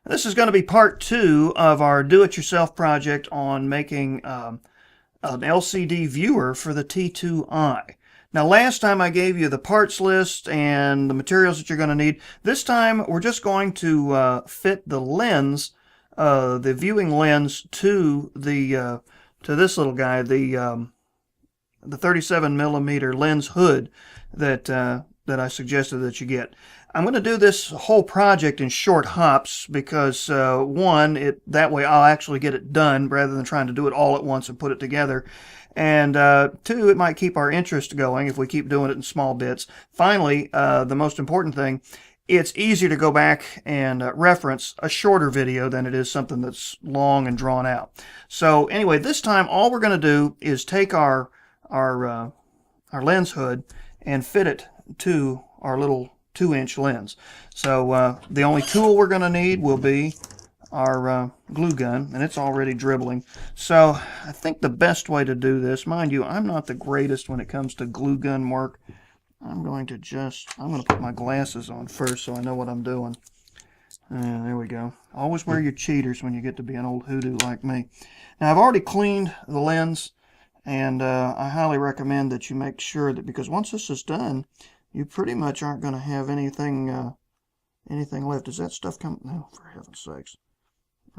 This is going to be part 2 of our do-it-yourself project on making an LCD viewer for the T2i. Now, last time I gave you the parts list and the materials that you're going to need. This time we're just going to fit the lens, the viewing lens, to the to this little guy, the 37mm lens hood that that I suggested that you get. I'm going to do this whole project in short hops because one, that way I'll actually get it done rather than trying to do it all at once and put it together. And two, it might keep our interest going if we keep doing it in small bits. Finally, the most important thing, it's easier to go back and reference a shorter video than it is something that's long and drawn out. So anyway, this time all we're going to do is take our lens hood and fit it to our little 2-inch lens. So the only tool we're going to need will be our glue gun, and it's already dribbling. So I think the best way to do this, mind you, I'm not the greatest when it comes to glue gun work. I'm going to put my glasses on first so I know what I'm doing. There we go. Always wear your cheaters when you get to be an old hoodoo like me. Now, I've already cleaned the lens, and I highly recommend that you make sure that, because once this is done, you pretty much aren't going to have anything anything left. Is that stuff coming? No, for heaven's sakes.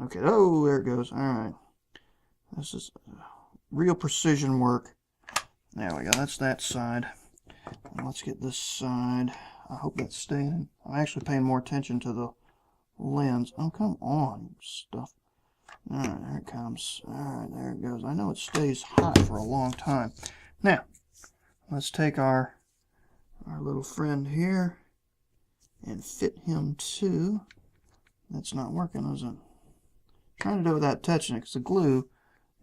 Okay, oh, there it goes. All right. This is real precision work. There we go. That's that side. Let's get this side. I hope that's staying. I'm actually paying more attention to the lens. Oh, come on, stuff. All right, there it comes. All right, there it goes. I know it stays hot for a long time. Now, let's take our little friend here and fit him too. That's not working, is it? Trying to do it without touching it, because the glue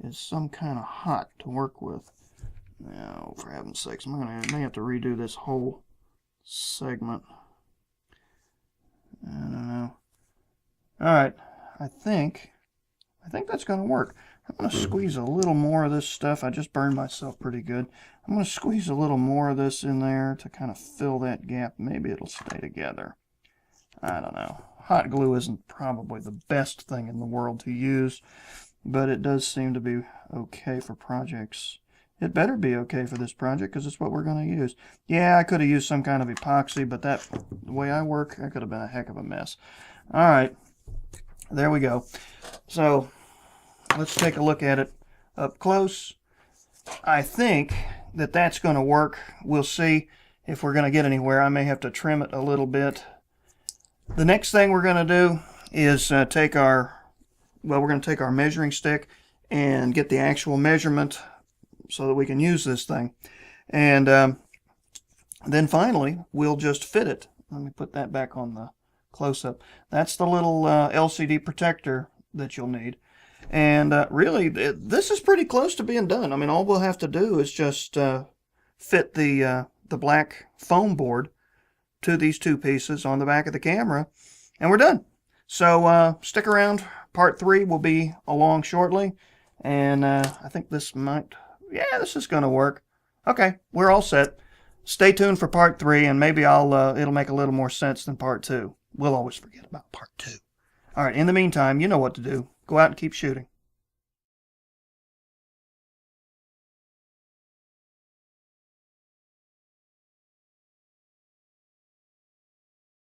is some kind of hot to work with. Now, for heaven's sakes, I may have to redo this whole segment. I don't know. All right, I think that's going to work. I'm going to squeeze a little more of this stuff. I just burned myself pretty good. I'm going to squeeze a little more of this in there to kind of fill that gap. Maybe it'll stay together. I don't know. Hot glue isn't probably the best thing in the world to use, but it does seem to be okay for projects. It better be okay for this project because it's what we're going to use. Yeah, I could have used some kind of epoxy, but the way I work, that could have been a heck of a mess. All right, there we go. So let's take a look at it up close. I think that that's going to work. We'll see if we're going to get anywhere. I may have to trim it a little bit. The next thing we're going to do is we're going to take our measuring stick and get the actual measurement so that we can use this thing. And then finally, we'll just fit it. Let me put that back on the close-up. That's the little LCD protector that you'll need. And really, this is pretty close to being done. I mean, all we'll have to do is just fit the black foam board to these two pieces on the back of the camera, and we're done. So stick around. Part 3 will be along shortly, and I think this is going to work. Okay, we're all set. Stay tuned for part 3, and maybe it'll make a little more sense than part 2. We'll always forget about part 2. All right, in the meantime, you know what to do. Go out and keep shooting.